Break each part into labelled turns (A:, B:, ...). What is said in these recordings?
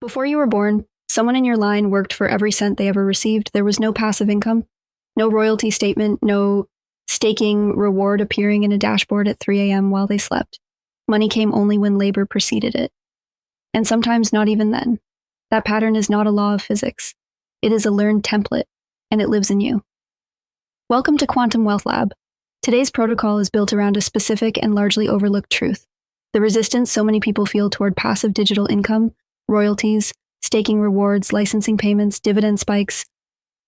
A: Before you were born, someone in your line worked for every cent they ever received. There was no passive income, no royalty statement, no staking reward appearing in a dashboard at 3 a.m. while they slept. Money came only when labor preceded it. And sometimes not even then. That pattern is not a law of physics. It is a learned template, and it lives in you. Welcome to Quantum Wealth Lab. Today's protocol is built around a specific and largely overlooked truth. The resistance so many people feel toward passive digital income, royalties, staking rewards, licensing payments, dividend spikes,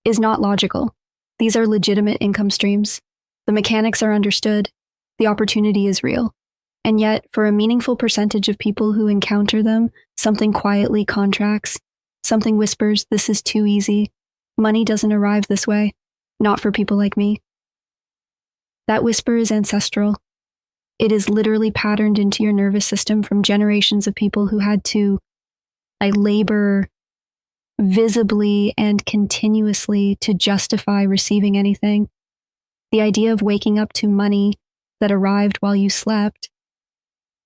A: is not logical. These are legitimate income streams. The mechanics are understood. The opportunity is real. And yet, for a meaningful percentage of people who encounter them, something quietly contracts. Something whispers, "This is too easy. Money doesn't arrive this way. Not for people like me." That whisper is ancestral. It is literally patterned into your nervous system from generations of people who had to labor visibly and continuously to justify receiving anything. The idea of waking up to money that arrived while you slept,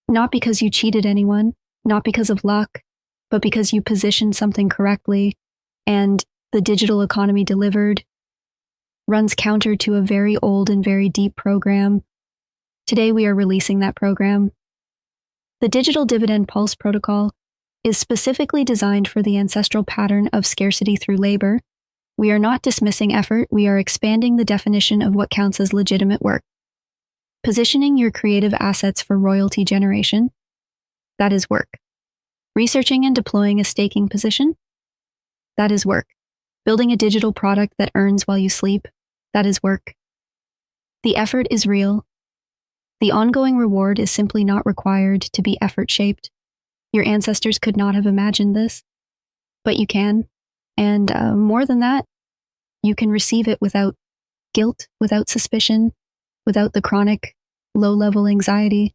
A: not because you cheated anyone, not because of luck, but because you positioned something correctly and the digital economy delivered, runs counter to a very old and very deep program. Today we are releasing that program. The Digital Dividend Pulse protocol is specifically designed for the ancestral pattern of scarcity through labor. We are not dismissing effort, we are expanding the definition of what counts as legitimate work. Positioning your creative assets for royalty generation, that is work. Researching and deploying a staking position, that is work. Building a digital product that earns while you sleep, that is work. The effort is real. The ongoing reward is simply not required to be effort-shaped. Your ancestors could not have imagined this, but you can. And more than that, you can receive it without guilt, without suspicion, without the chronic low-level anxiety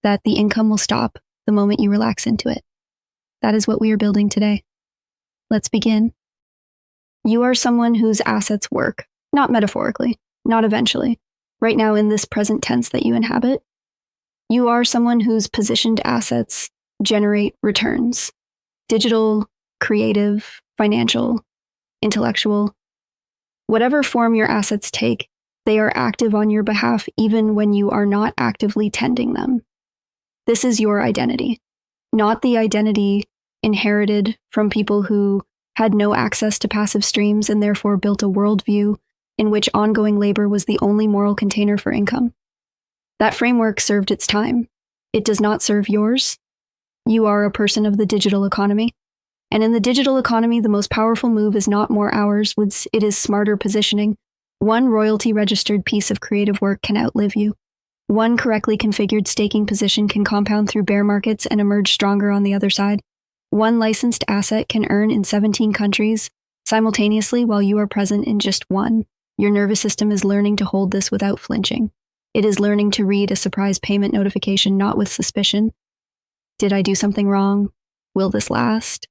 A: that the income will stop the moment you relax into it. That is what we are building today. Let's begin. You are someone whose assets work, not metaphorically, not eventually. Right now in this present tense that you inhabit, you are someone whose positioned assets generate returns. Digital, creative, financial, intellectual. Whatever form your assets take, they are active on your behalf even when you are not actively tending them. This is your identity, not the identity inherited from people who had no access to passive streams and therefore built a worldview in which ongoing labor was the only moral container for income. That framework served its time. It does not serve yours. You are a person of the digital economy. And in the digital economy, the most powerful move is not more hours, it is smarter positioning. One royalty-registered piece of creative work can outlive you. One correctly configured staking position can compound through bear markets and emerge stronger on the other side. One licensed asset can earn in 17 countries simultaneously while you are present in just one. Your nervous system is learning to hold this without flinching. It is learning to read a surprise payment notification not with suspicion. Did I do something wrong? Will this last?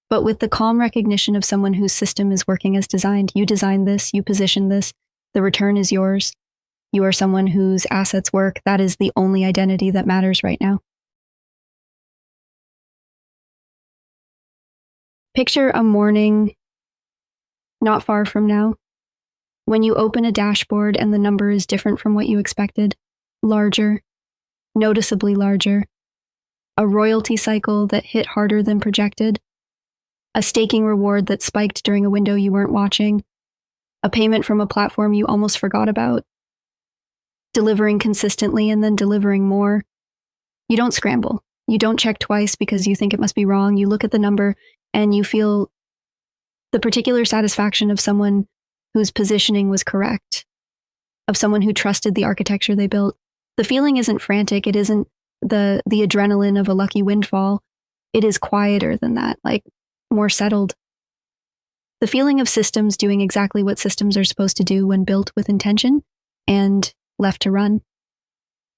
A: But with the calm recognition of someone whose system is working as designed. You designed this, you positioned this, the return is yours. You are someone whose assets work. That is the only identity that matters right now. Picture a morning not far from now, when you open a dashboard and the number is different from what you expected, larger, noticeably larger, a royalty cycle that hit harder than projected, a staking reward that spiked during a window you weren't watching, a payment from a platform you almost forgot about, delivering consistently and then delivering more. You don't scramble. You don't check twice because you think it must be wrong. You look at the number and you feel the particular satisfaction of someone whose positioning was correct, of someone who trusted the architecture they built. The feeling isn't frantic. It isn't the adrenaline of a lucky windfall. It is quieter than that, more settled. The feeling of systems doing exactly what systems are supposed to do when built with intention and left to run.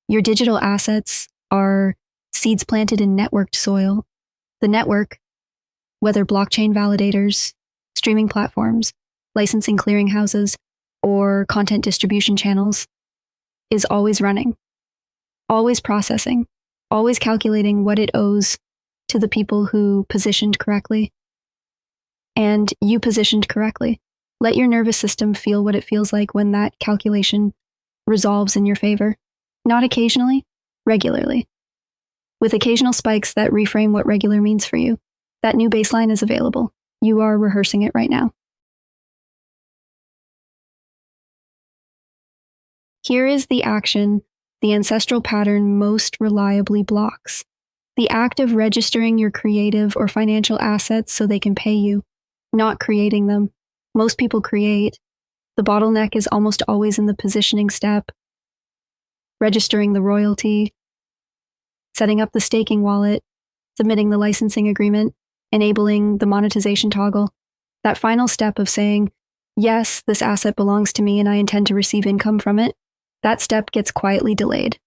A: Your digital assets are seeds planted in networked soil. The network, whether blockchain validators, streaming platforms, licensing clearinghouses, or content distribution channels, is always running, always processing, always calculating what it owes to the people who positioned correctly. And you positioned correctly. Let your nervous system feel what it feels like when that calculation resolves in your favor. Not occasionally, regularly. With occasional spikes that reframe what regular means for you. That new baseline is available. You are rehearsing it right now. Here is the action the ancestral pattern most reliably blocks. The act of registering your creative or financial assets so they can pay you, not creating them. Most people create. The bottleneck is almost always in the positioning step, registering the royalty, setting up the staking wallet, submitting the licensing agreement, enabling the monetization toggle. That final step of saying, yes, this asset belongs to me and I intend to receive income from it, that step gets quietly delayed,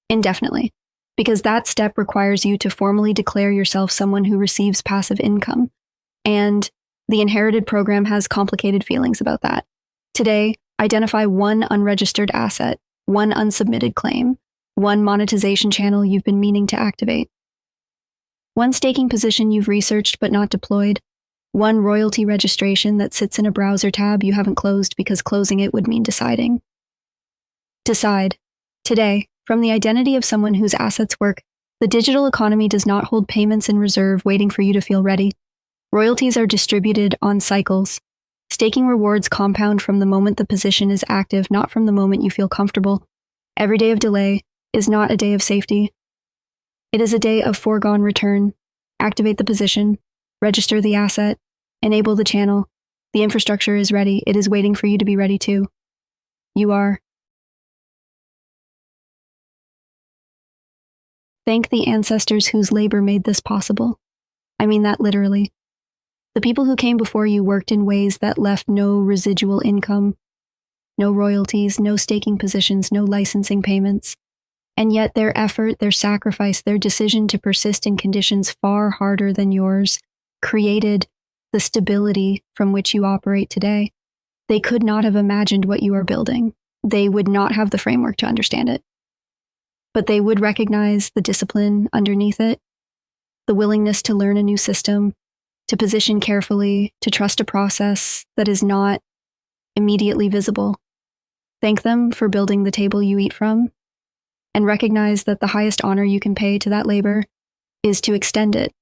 A: indefinitely, because that step requires you to formally declare yourself someone who receives passive income. And the inherited program has complicated feelings about that. Today, identify one unregistered asset, one unsubmitted claim, one monetization channel you've been meaning to activate, one staking position you've researched but not deployed, one royalty registration that sits in a browser tab you haven't closed because closing it would mean deciding. Decide. Today, from the identity of someone whose assets work, the digital economy does not hold payments in reserve waiting for you to feel ready. Royalties are distributed on cycles. Staking rewards compound from the moment the position is active, not from the moment you feel comfortable. Every day of delay is not a day of safety. It is a day of foregone return. Activate the position, register the asset, enable the channel. The infrastructure is ready. It is waiting for you to be ready too. You are. Thank the ancestors whose labor made this possible. I mean that literally. The people who came before you worked in ways that left no residual income, no royalties, no staking positions, no licensing payments. And yet their effort, their sacrifice, their decision to persist in conditions far harder than yours created the stability from which you operate today. They could not have imagined what you are building. They would not have the framework to understand it. But they would recognize the discipline underneath it, the willingness to learn a new system, to position carefully, to trust a process that is not immediately visible. Thank them for building the table you eat from, and recognize that the highest honor you can pay to that labor is to extend it,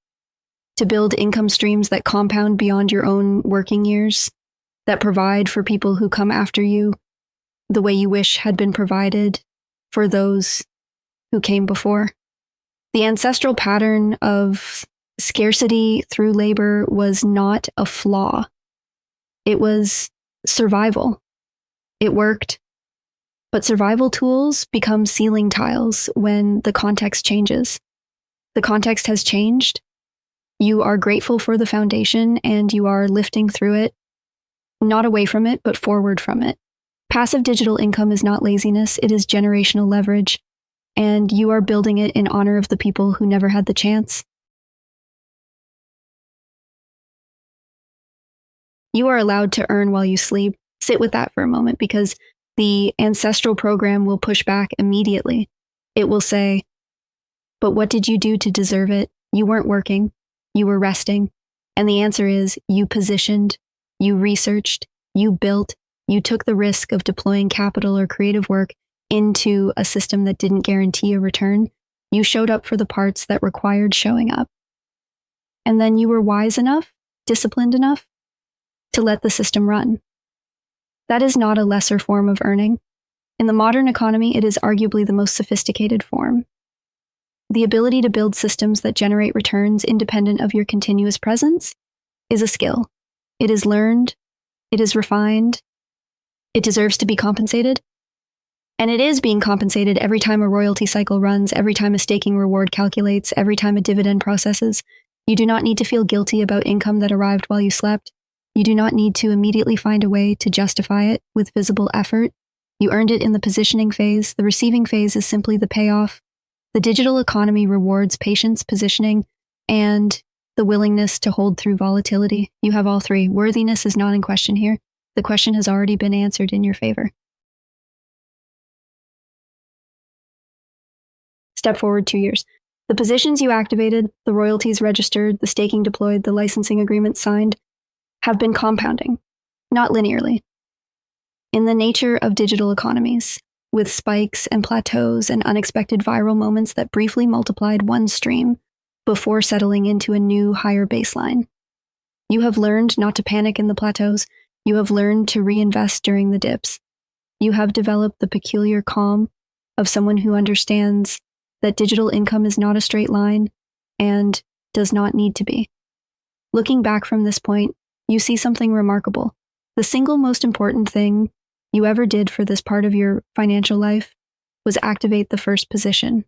A: to build income streams that compound beyond your own working years, that provide for people who come after you the way you wish had been provided for those who came before. The ancestral pattern of scarcity-through-labor was not a flaw. It was survival. It worked. But survival tools become ceiling tiles when the context changes. The context has changed. You are grateful for the foundation and you are lifting through it, not away from it, but forward from it. Passive digital income is not laziness, it is generational leverage. And you are building it in honor of the people who never had the chance. You are allowed to earn while you sleep. Sit with that for a moment because the ancestral program will push back immediately. It will say, but what did you do to deserve it? You weren't working. You were resting. And the answer is you positioned, you researched, you built, you took the risk of deploying capital or creative work into a system that didn't guarantee a return. You showed up for the parts that required showing up. And then you were wise enough, disciplined enough to let the system run. That is not a lesser form of earning. In the modern economy, it is arguably the most sophisticated form. The ability to build systems that generate returns independent of your continuous presence is a skill. It is learned. It is refined. It deserves to be compensated. And it is being compensated every time a royalty cycle runs, every time a staking reward calculates, every time a dividend processes. You do not need to feel guilty about income that arrived while you slept. You do not need to immediately find a way to justify it with visible effort. You earned it in the positioning phase. The receiving phase is simply the payoff. The digital economy rewards patience, positioning, and the willingness to hold through volatility. You have all three. Worthiness is not in question here. The question has already been answered in your favor. Step forward 2 years. The positions you activated, the royalties registered, the staking deployed, the licensing agreements signed, have been compounding, not linearly. In the nature of digital economies, with spikes and plateaus and unexpected viral moments that briefly multiplied one stream before settling into a new, higher baseline. You have learned not to panic in the plateaus. You have learned to reinvest during the dips. You have developed the peculiar calm of someone who understands that digital income is not a straight line and does not need to be. Looking back from this point, you see something remarkable. The single most important thing you ever did for this part of your financial life was activate the first position.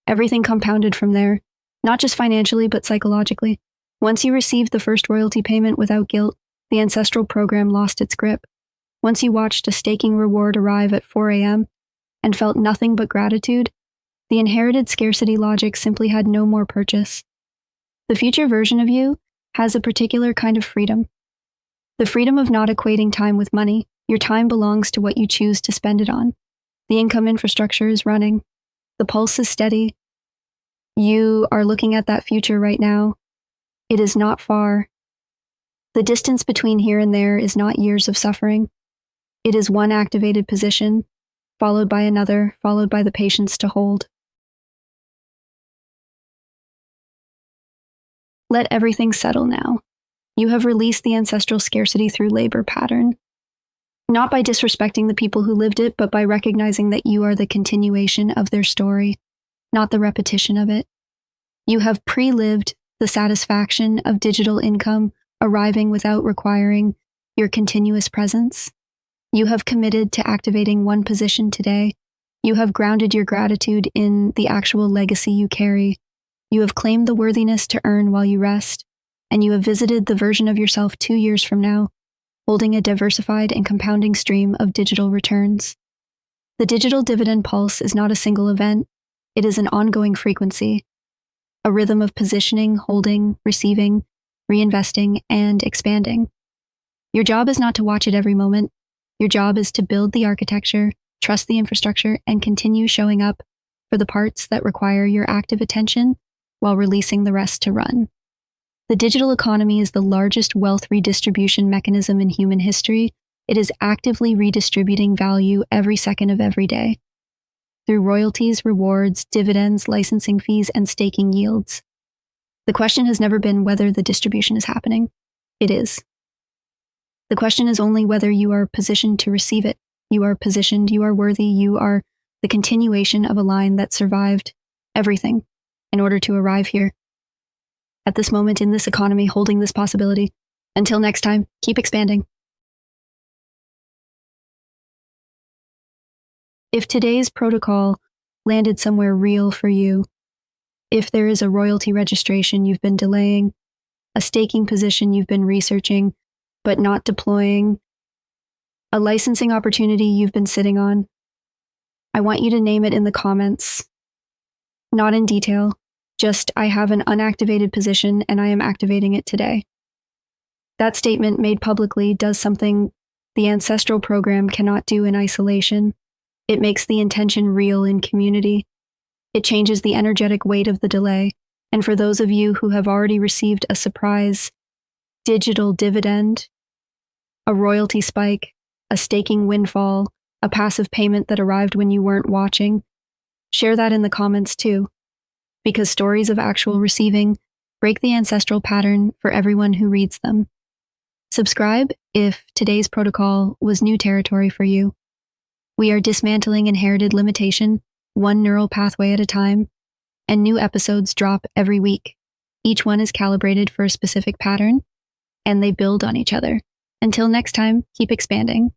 A: Everything compounded from there, not just financially, but psychologically. Once you received the first royalty payment without guilt, the ancestral program lost its grip. Once you watched a staking reward arrive at 4 a.m. and felt nothing but gratitude, the inherited scarcity logic simply had no more purchase. The future version of you has a particular kind of freedom. The freedom of not equating time with money. Your time belongs to what you choose to spend it on. The income infrastructure is running. The pulse is steady. You are looking at that future right now. It is not far. The distance between here and there is not years of suffering. It is one activated position, followed by another, followed by the patience to hold. Let everything settle now. You have released the ancestral scarcity-through-labor pattern. Not by disrespecting the people who lived it, but by recognizing that you are the continuation of their story, not the repetition of it. You have pre-lived the satisfaction of digital income arriving without requiring your continuous presence. You have committed to activating one position today. You have grounded your gratitude in the actual legacy you carry. You have claimed the worthiness to earn while you rest, and you have visited the version of yourself 2 years from now, holding a diversified and compounding stream of digital returns. The digital dividend pulse is not a single event. It is an ongoing frequency, a rhythm of positioning, holding, receiving, reinvesting, and expanding. Your job is not to watch it every moment. Your job is to build the architecture, trust the infrastructure, and continue showing up for the parts that require your active attention while releasing the rest to run. The digital economy is the largest wealth redistribution mechanism in human history. It is actively redistributing value every second of every day through royalties, rewards, dividends, licensing fees, and staking yields. The question has never been whether the distribution is happening. It is. The question is only whether you are positioned to receive it. You are positioned, you are worthy, you are the continuation of a line that survived everything in order to arrive here. At this moment in this economy, holding this possibility. Until next time, keep expanding. If today's protocol landed somewhere real for you, if there is a royalty registration you've been delaying, a staking position you've been researching but not deploying, a licensing opportunity you've been sitting on, I want you to name it in the comments. Not in detail, just I have an unactivated position and I am activating it today. That statement made publicly does something the ancestral program cannot do in isolation. It makes the intention real in community. It changes the energetic weight of the delay. And for those of you who have already received a surprise digital dividend, a royalty spike, a staking windfall, a passive payment that arrived when you weren't watching, share that in the comments too, because stories of actual receiving break the ancestral pattern for everyone who reads them. Subscribe if today's protocol was new territory for you. We are dismantling inherited limitation, one neural pathway at a time, and new episodes drop every week. Each one is calibrated for a specific pattern, and they build on each other. Until next time, keep expanding.